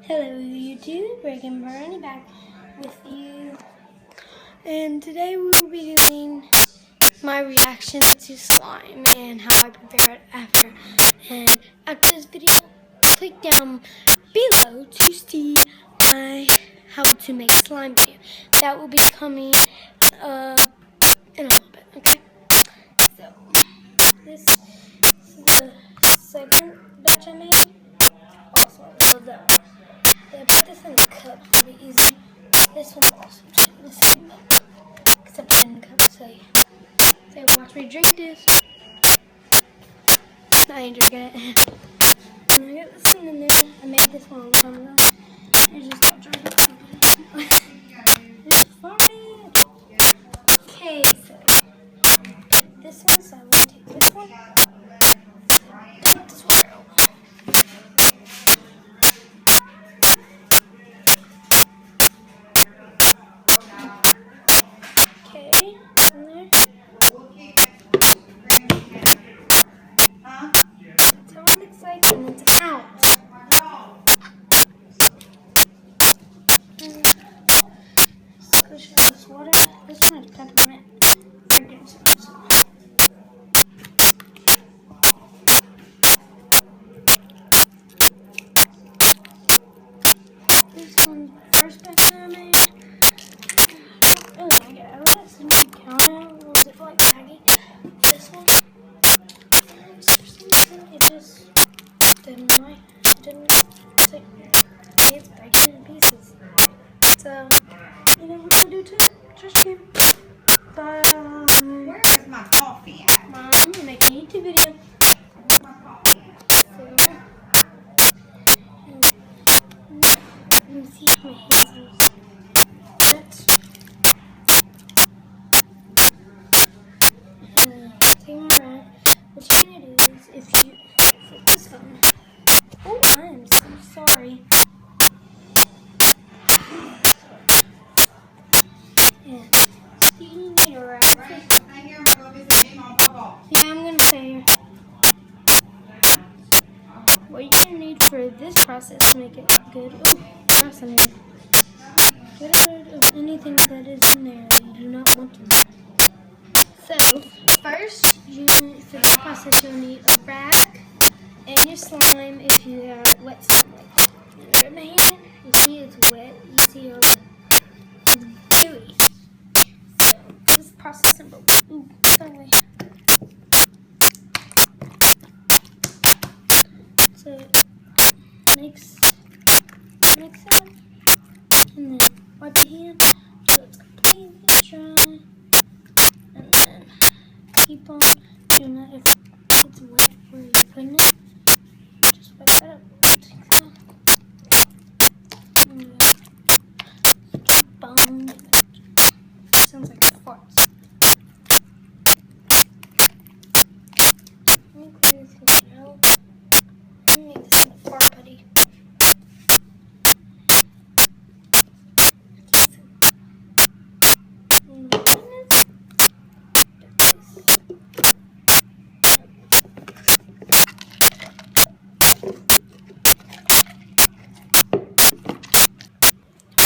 Hello YouTube, Rick and Bernie back with you, and today we will be doing my reaction to slime and how I prepare it after. And after this video, click down below to see my how to make slime video. That will be coming in a little bit, okay? So, this is the second batch I made. Also, I love that one. Yeah, put this in a cup, it'll be easy. This one's also in the same milk, except it's in the cup. Say, watch me drink this. I ain't drinking it. And I got this one in there. I made this one a long time ago. I just got drunk it. It's fine. Okay, so this one, so I'm gonna take this one. Take this one out. And it's out. Squish out this water. This one is peppermint. This one, first batch I made. I don't really like it. I would let somebody count out. Was it like baggy? This one. It just didn't stick. It's breaking in pieces. So, you know what I do too? Trash can. But, where is my coffee at? Mom, I'm gonna make a YouTube video. Where's my coffee at? So, let me see if my hands are wet. Take my rat. What you're gonna do is if you flip this phone. Oh, I am so sorry. Yeah. You need a rat. Stay here and go visit Mom and Papa. Yeah, I'm gonna stay here. What you're gonna need for this process to make it good. Oh, that's in there. Get rid of anything that is in there that you do not want to. So, first, for this process, you'll need a rag and your slime if you have wet slime. Grab my hand, you see it's wet, you see all the gooey. So, this is process number one. Ooh, sorry. So, mix that, and then wipe your hand so it's completely dry. And then keep on doing that if it's wet where you're putting it. Just wipe that up. Keep on. Sounds like farts. Let me clear this out. Let me make this in a fart buddy.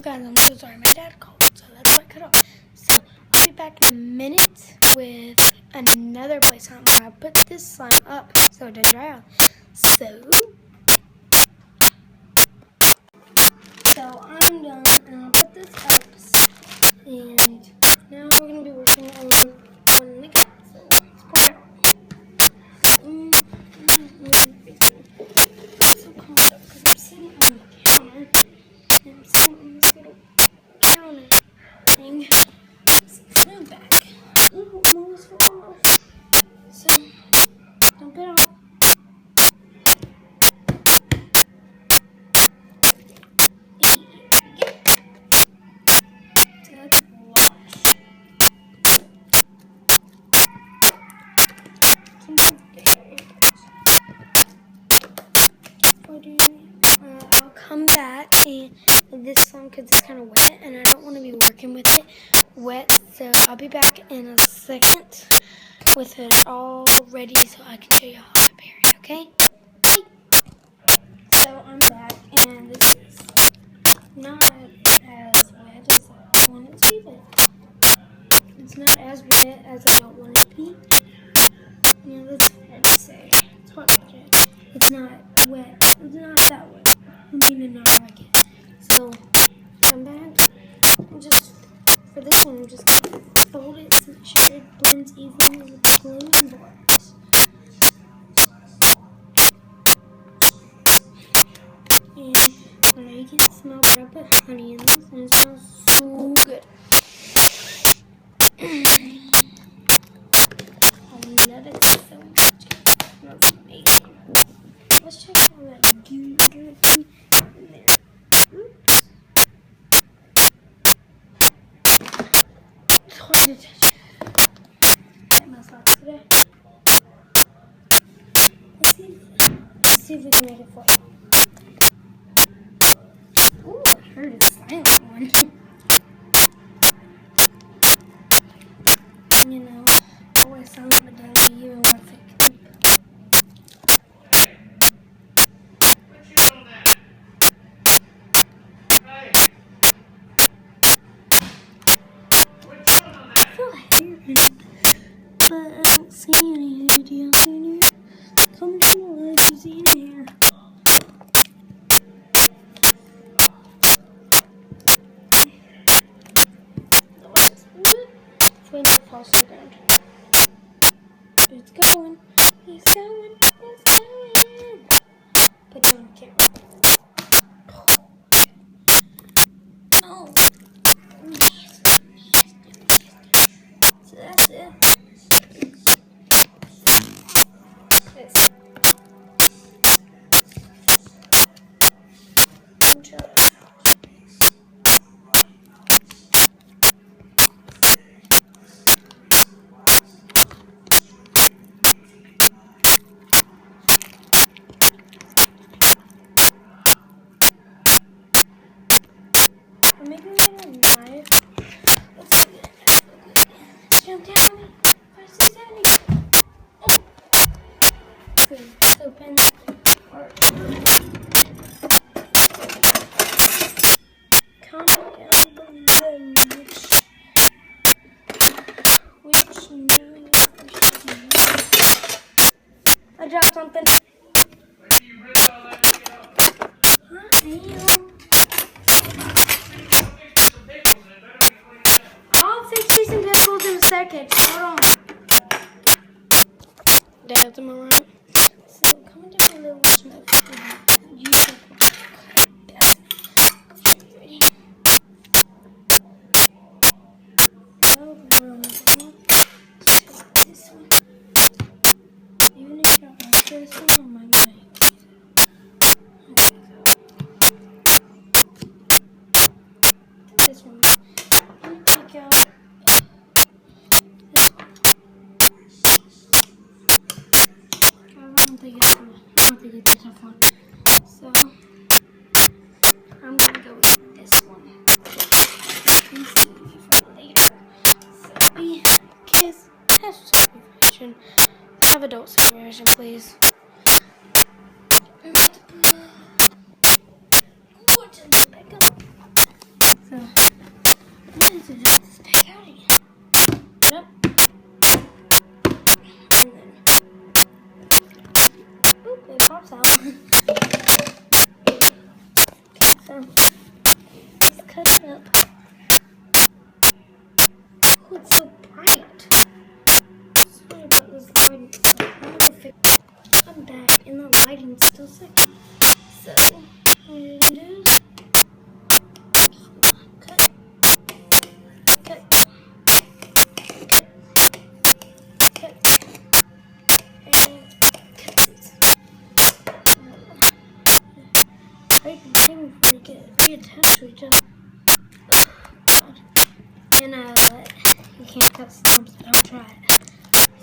Guys, I'm so sorry. My dad called, so that's why I cut off. So, I'll be back in a minute with another play slime where I put this slime up so it doesn't dry out. So I'm done, and I'll put this up. And now we're going to be working on the cap. So, let's pour it out. It's so pumped up because I'm sitting on the counter. I'm sitting on this little counter thing. Move back. Ooh, I'm almost falling off. So, dump it out. So let's watch. I'll come back and this one because it's kind of wet and I don't want to be working with it wet, so I'll be back in a second with it all ready so I can show you how I prepare it, okay? Bye. So I'm back and this is as wet as I don't want it to be. Yeah, that's hard to say. It's hard to say. It's not wet. It's not that wet. I mean, not like it. So, come back. And just, for this one, I'm just going to fold it to make sure it blends evenly with the glue and the wax. And you can smell that I put honey in this, and it smells so good. I love it so much. It smells amazing. Let's check all that goo in there. Oops. It's hard to touch. That smells like today. Let's see if we can make it for you. Ooh, I heard a silent one. You know, always silent, but that'll be even more fake. What you doing there? Hey! What you doing on I there? feel like hearing it, but I don't see any videos in here. Come to the light, you see in here. When it falls to the ground. It's going. It's going. It's going. Put down the camera. Oh. So that's it. This. Control. I'm making it a knife. Let's do it. Jump down on me. 5, 6, 7, 8. Oh. Good. Open. Comment down below which knife we should use. I dropped something. Wait till you rip all that shit off. I am. Fix some pickles and it better be cleaned up. I'll fix these and pickles in a second. Hold on. Dad, am I right? So, comment down below which knife you think will cut best. I'll show you. Ready? Oh, wrong one. Take this one. Even if you don't like this one, I might not use it. Okay. This one. I'm gonna take out this one. I don't think it's a tough one. So I'm gonna go with this one. And save me for later. So be kids, have supervision. Have adult supervision, please. Back up. So I'm going to just back out again. Yep. And then, oop, it pops out. Okay, so let's cut it up. Oh, it's so bright. Sorry about this lighting stuff. I'm gonna fix. I'm back, and the lighting's still sick. So what I'm gonna do is cut. I can sing before you get attached to each other. God. And you can't cut stumps, but I'll try it.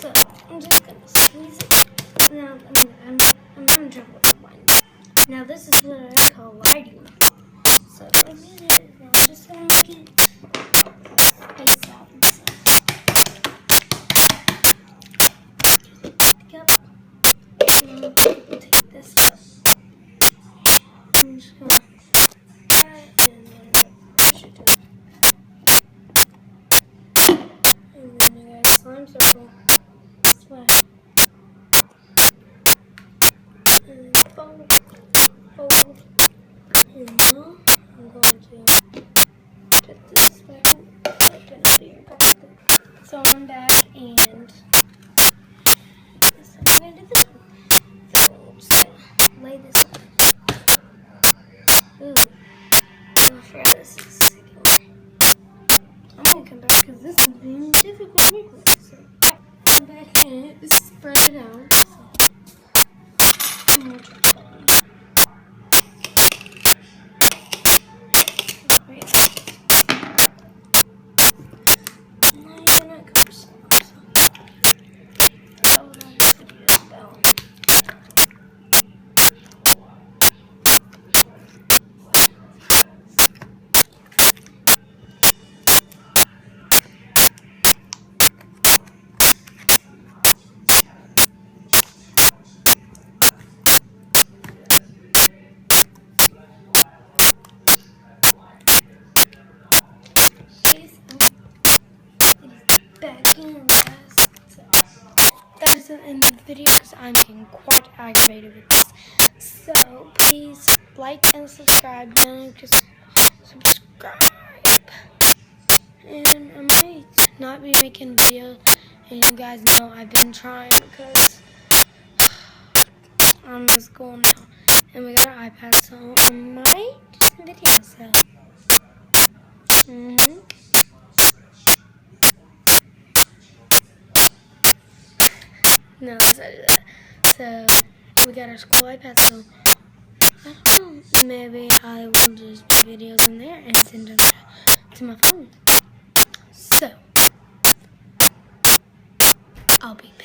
So I'm just gonna squeeze it. Now I'm having trouble with mine. Now this is what I call lighting. So I get it. I'm just gonna get space out and stuff. Pick up. And I'll take this up. I'm just gonna try it and then push it in. And then Oh. And now I'm going to put this back in. So I'm back and I'm going to do this one. So I'm just going to lay this on. Ooh. I forgot this is second. I'm going to come back because this is being difficult to make with. So come back and spread it out. So I'm going to try that one. Wait. No, you're gonna come so. Oh, no, this video is about. Back in, guys. So, that is the end of the video because I'm getting quite aggravated with this. So please like and subscribe. Don't just subscribe. And I might not be making videos, and you guys know I've been trying because I'm in school now, and we got our iPad, so I might do some videos. So. No, let's not do that. So, we got our school iPad, so I don't know. Maybe I will just do videos in there and send them to my phone. So, I'll be back.